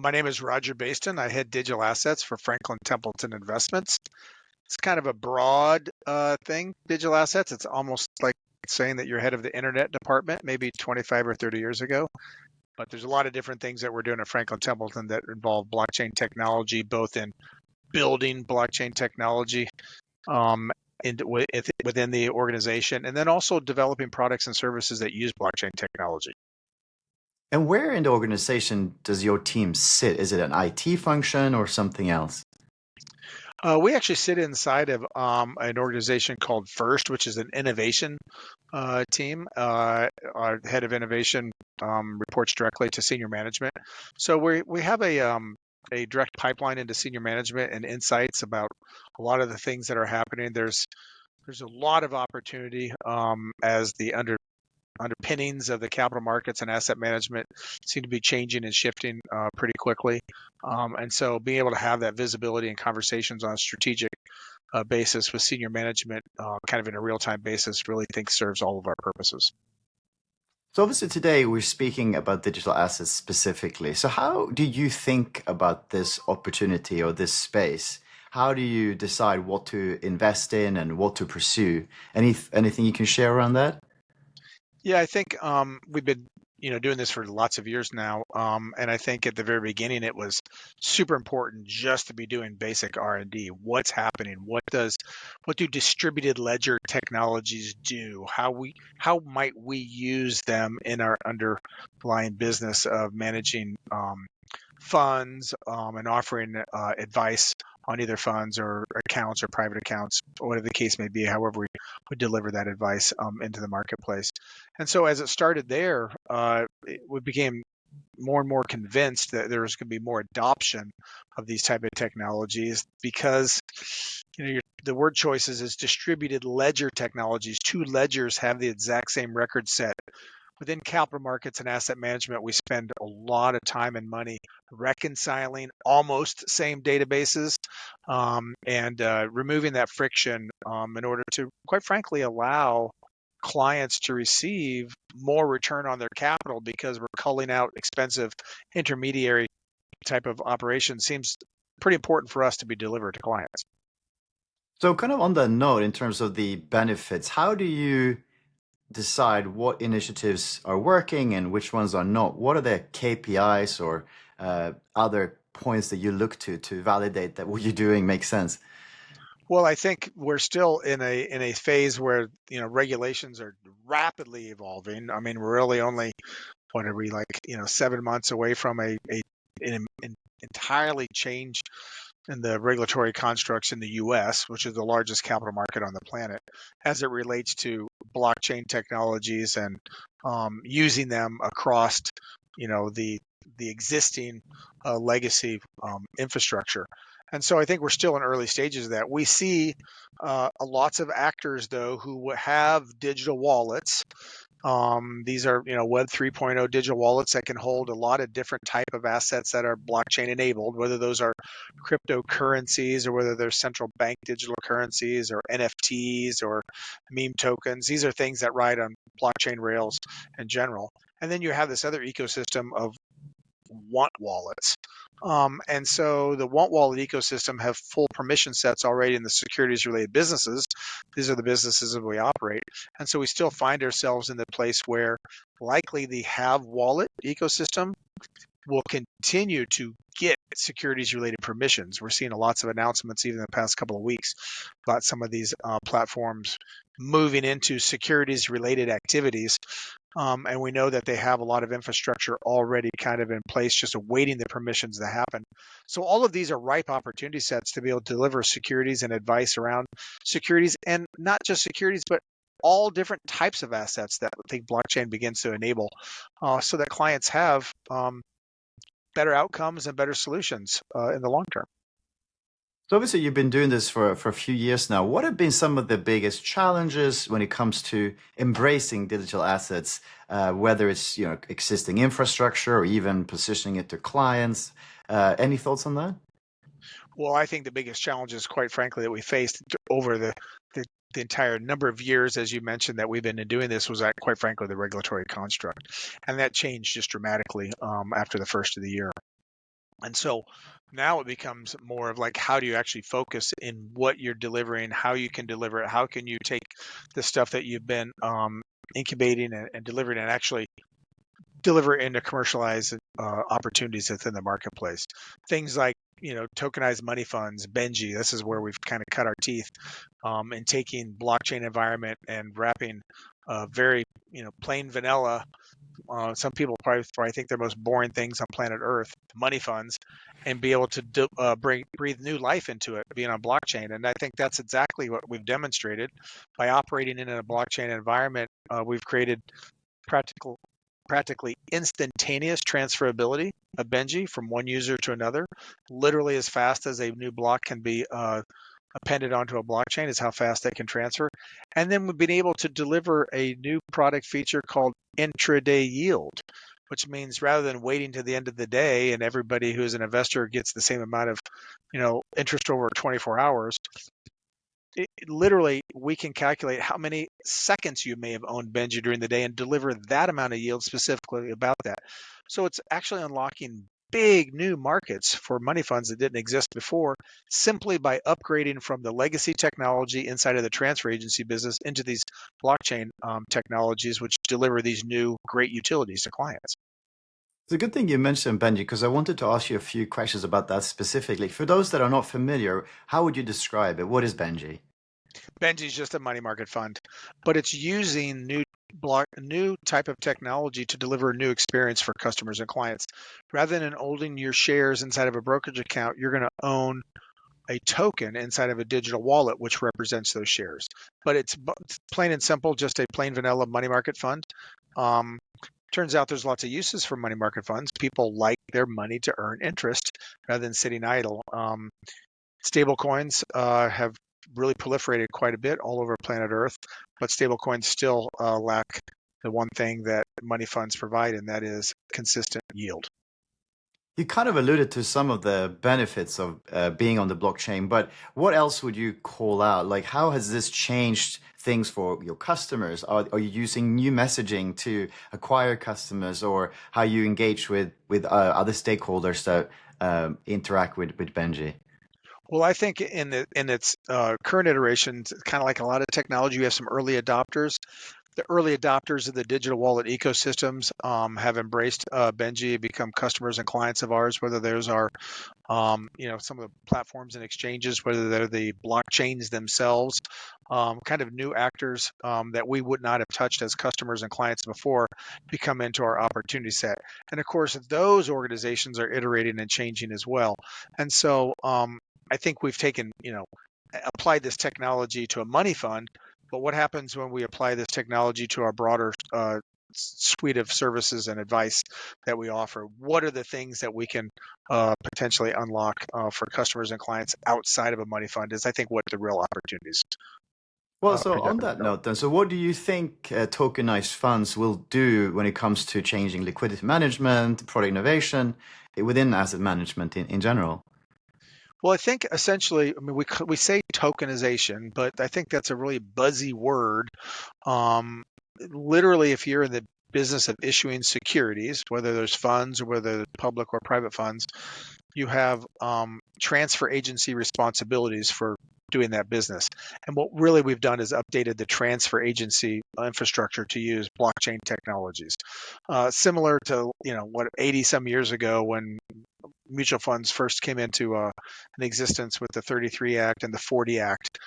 My name is Roger Bayston. I head digital assets for Franklin Templeton Investments. It's kind of a broad thing, digital assets. It's almost like saying that you're head of the internet department maybe 25 or 30 years ago. But there's a lot of different things that we're doing at Franklin Templeton that involve blockchain technology, both in building blockchain technology um, within the organization, and then also developing products and services that use blockchain technology. And where in the organization does your team sit? Is it an IT function or something else? We actually sit inside of an organization called First, which is an innovation team. Our head of innovation reports directly to senior management. So we have a direct pipeline into senior management and insights about a lot of the things that are happening. There's a lot of opportunity as the underpinnings of the capital markets and asset management seem to be changing and shifting pretty quickly. And so being able to have that visibility and conversations on a strategic basis with senior management, kind of in a real-time basis, really think serves all of our purposes. So obviously today we're speaking about digital assets specifically. So how do you think about this opportunity or this space? How do you decide what to invest in and what to pursue? Anything you can share around that? Yeah, I think we've been, doing this for lots of years now, and I think at the very beginning it was super important just to be doing basic R&D. What's happening? What do distributed ledger technologies do? How might we use them in our underlying business of managing funds and offering advice on either funds or accounts or private accounts, or whatever the case may be, however we would deliver that advice into the marketplace. And so as it started there, we became more and more convinced that there was going to be more adoption of these type of technologies because the word choices is distributed ledger technologies. Two ledgers have the exact same record set. Within capital markets and asset management, we spend a lot of time and money reconciling almost same databases and removing that friction in order to, quite frankly, allow clients to receive more return on their capital because we're culling out expensive intermediary type of operation seems pretty important for us to be delivered to clients. So kind of on that note, in terms of the benefits, how do you decide what initiatives are working and which ones are not? What are the KPIs or other points that you look to validate that what you're doing makes sense? Well, I think we're still in a phase where regulations are rapidly evolving. I mean, we're really only what are we like 7 months away from an entirely change in the regulatory constructs in the U.S., which is the largest capital market on the planet, as it relates to blockchain technologies and using them across the existing legacy infrastructure. And so I think we're still in early stages of that. We see lots of actors, though, who have digital wallets. These are, Web 3.0 digital wallets that can hold a lot of different type of assets that are blockchain enabled, whether those are cryptocurrencies or whether they're central bank digital currencies or NFTs or meme tokens. These are things that ride on blockchain rails in general. And then you have this other ecosystem of want wallets. And so the want wallet ecosystem have full permission sets already in the securities related businesses. These are the businesses that we operate. And so we still find ourselves in the place where likely the have wallet ecosystem will continue to get securities related permissions. We're seeing lots of announcements even in the past couple of weeks about some of these platforms moving into securities related activities. And we know that they have a lot of infrastructure already kind of in place, just awaiting the permissions to happen. So all of these are ripe opportunity sets to be able to deliver securities and advice around securities, and not just securities, but all different types of assets that I think blockchain begins to enable, so that clients have better outcomes and better solutions in the long term. So obviously you've been doing this for a few years now. What have been some of the biggest challenges when it comes to embracing digital assets, whether it's existing infrastructure or even positioning it to clients? Any thoughts on that? Well, I think the biggest challenges, quite frankly, that we faced over the entire number of years, as you mentioned, that we've been doing this was, quite frankly, the regulatory construct. And that changed just dramatically after the first of the year. And so now it becomes more of like, how do you actually focus in what you're delivering, how you can deliver it, how can you take the stuff that you've been incubating and delivering and actually deliver into commercialized opportunities within the marketplace. Things like, tokenized money funds, Benji. This is where we've kind of cut our teeth in taking blockchain environment and wrapping very, plain vanilla. Some people probably think they're most boring things on planet Earth, money funds, and be able to breathe new life into it, being on blockchain. And I think that's exactly what we've demonstrated by operating in a blockchain environment. We've created practical practically instantaneous transferability of Benji from one user to another, literally as fast as a new block can be appended onto a blockchain is how fast they can transfer. And then we've been able to deliver a new product feature called intraday yield, which means rather than waiting to the end of the day and everybody who is an investor gets the same amount of, interest over 24 hours, literally we can calculate how many seconds you may have owned Benji during the day and deliver that amount of yield specifically about that. So it's actually unlocking big new markets for money funds that didn't exist before simply by upgrading from the legacy technology inside of the transfer agency business into these blockchain technologies, which deliver these new great utilities to clients. It's a good thing you mentioned Benji because I wanted to ask you a few questions about that specifically. For those that are not familiar, how would you describe it? What is Benji? Benji is just a money market fund, but it's using new type of technology to deliver a new experience for customers and clients. Rather than holding your shares inside of a brokerage account, you're going to own a token inside of a digital wallet, which represents those shares. But it's plain and simple, just a plain vanilla money market fund. Um, Turns out there's lots of uses for money market funds. People like their money to earn interest rather than sitting idle. Stable coins have really proliferated quite a bit all over planet Earth, but stable coins still lack the one thing that money funds provide, and that is consistent yield. You kind of alluded to some of the benefits of being on the blockchain, but what else would you call out? Like, how has this changed things for your customers? Are you using new messaging to acquire customers, or how you engage with other stakeholders that interact with Benji? Well, I think in its current iterations, kind of like a lot of technology, we have some early adopters. The early adopters of the digital wallet ecosystems have embraced Benji, become customers and clients of ours, whether those are some of the platforms and exchanges, whether they're the blockchains themselves, kind of new actors that we would not have touched as customers and clients before become into our opportunity set. And of course, those organizations are iterating and changing as well. And so I think we've applied this technology to a money fund. But what happens when we apply this technology to our broader suite of services and advice that we offer? What are the things that we can potentially unlock for customers and clients outside of a money fund is, I think, what the real opportunities Well, are so on definitely that are. note, then, so what do you think tokenized funds will do when it comes to changing liquidity management, product innovation within asset management in general? Well, I think essentially, I mean, we say tokenization, but I think that's a really buzzy word. Literally, if you're in the business of issuing securities, whether there's funds or whether they're public or private funds, you have transfer agency responsibilities for doing that business. And what really we've done is updated the transfer agency infrastructure to use blockchain technologies, similar to what 80 some years ago when mutual funds first came into an existence with the 33 Act and the 40 Act.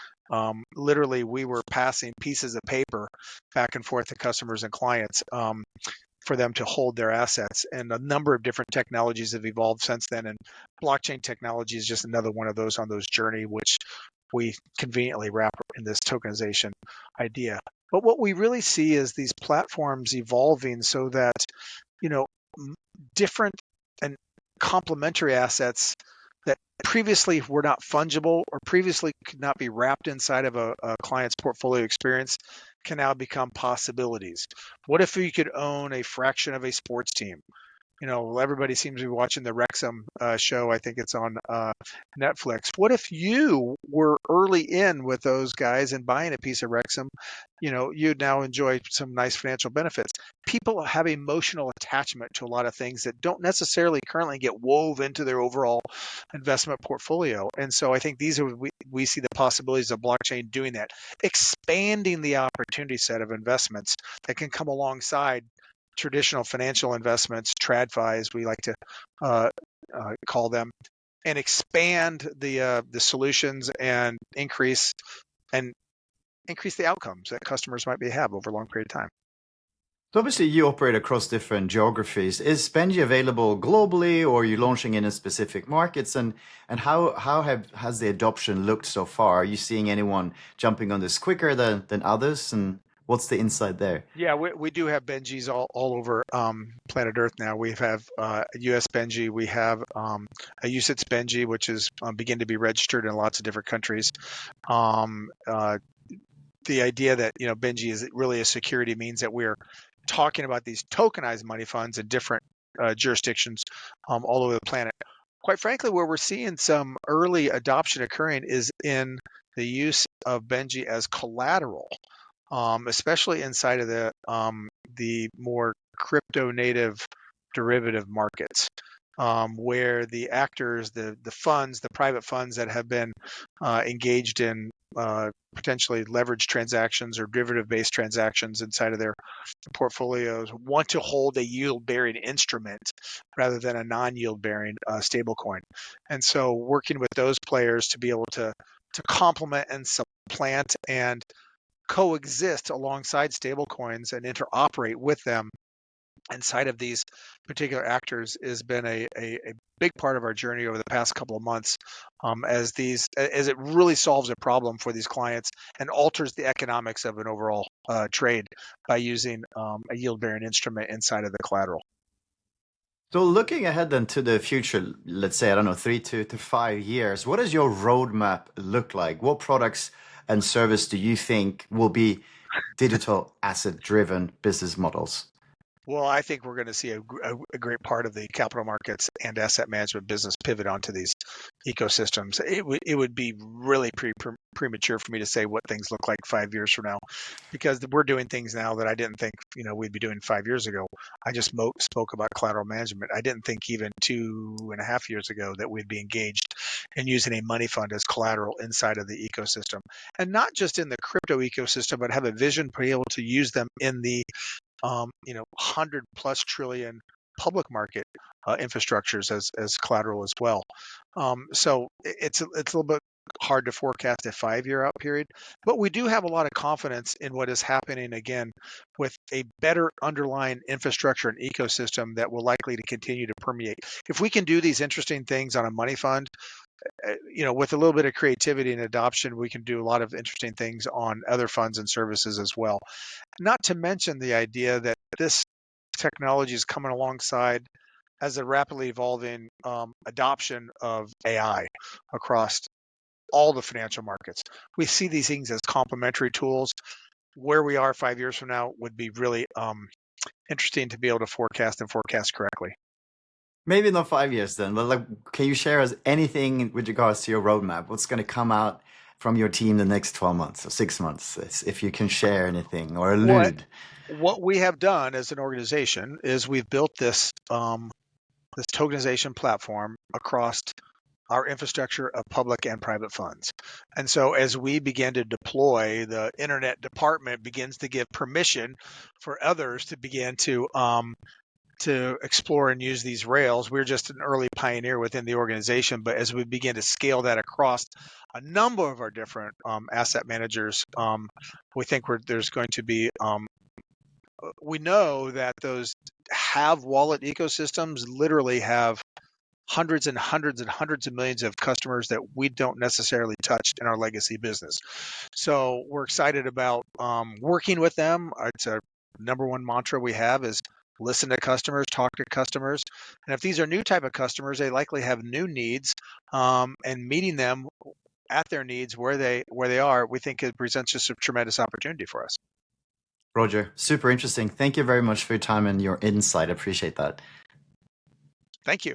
Literally, we were passing pieces of paper back and forth to customers and clients for them to hold their assets. And a number of different technologies have evolved since then. And blockchain technology is just another one of those on those journey, which we conveniently wrap in this tokenization idea. But what we really see is these platforms evolving so that, you know, different and complementary assets that previously were not fungible or previously could not be wrapped inside of a client's portfolio experience can now become possibilities. What if you could own a fraction of a sports team? everybody seems to be watching the Wrexham show. I think it's on Netflix. What if you were early in with those guys and buying a piece of Wrexham? You'd now enjoy some nice financial benefits. People have emotional attachment to a lot of things that don't necessarily currently get wove into their overall investment portfolio. And so I think we see the possibilities of blockchain doing that, expanding the opportunity set of investments that can come alongside traditional financial investments, TradFi, we like to uh, call them, and expand the solutions and and increase the outcomes that customers might have over a long period of time. So obviously you operate across different geographies. Is Benji available globally, or are you launching in specific markets? And has the adoption looked so far? Are you seeing anyone jumping on this quicker than others? And what's the insight there? Yeah, we do have Benjis all over planet Earth now. We have a US Benji, we have a UCITS Benji, which is begin to be registered in lots of different countries. Um, uh, the idea that Benji is really a security means that we're talking about these tokenized money funds in different jurisdictions all over the planet. Quite frankly, where we're seeing some early adoption occurring is in the use of Benji as collateral, especially inside of the more crypto native derivative markets, where the actors, the funds, the private funds that have been engaged in potentially leveraged transactions or derivative-based transactions inside of their portfolios want to hold a yield-bearing instrument rather than a non-yield-bearing stablecoin. And so, working with those players to be able to complement and supplant and coexist alongside stablecoins and interoperate with them inside of these particular actors has been a big part of our journey over the past couple of months, as it really solves a problem for these clients and alters the economics of an overall trade by using a yield bearing instrument inside of the collateral. So looking ahead then to the future, let's say, I don't know, 3 to 5 years, what does your roadmap look like? What products and service do you think will be digital asset driven business models? Well, I think we're going to see a great part of the capital markets and asset management business pivot onto these ecosystems. It would be really premature for me to say what things look like 5 years from now, because we're doing things now that I didn't think we'd be doing 5 years ago. I just spoke about collateral management. I didn't think even 2.5 years ago that we'd be engaged in using a money fund as collateral inside of the ecosystem, and not just in the crypto ecosystem, but have a vision to be able to use them in the 100+ trillion public market infrastructures as collateral as well. So it's a little bit hard to forecast a 5 year out period, but we do have a lot of confidence in what is happening again with a better underlying infrastructure and ecosystem that will likely to continue to permeate. If we can do these interesting things on a money fund, with a little bit of creativity and adoption, we can do a lot of interesting things on other funds and services as well. Not to mention the idea that this technology is coming alongside as a rapidly evolving adoption of AI across all the financial markets. We see these things as complementary tools. Where we are 5 years from now would be really interesting to be able to forecast correctly. Maybe not 5 years then, but like, can you share us anything with regards to your roadmap? What's going to come out from your team the next 12 months or 6 months, if you can share anything or What allude? what we have done as an organization is we've built this tokenization platform across our infrastructure of public and private funds. And so as we begin to deploy, the internet department begins to give permission for others to begin to explore and use these rails. We're just an early pioneer within the organization, but as we begin to scale that across a number of our different asset managers, we think there's going to be we know that those have wallet ecosystems literally have hundreds and hundreds and hundreds of millions of customers that we don't necessarily touch in our legacy business. So we're excited about working with them. It's a number one mantra we have is listen to customers, talk to customers. And if these are new type of customers, they likely have new needs, and meeting them at their needs where they are, we think it presents just a tremendous opportunity for us. Roger, super interesting. Thank you very much for your time and your insight. I appreciate that. Thank you.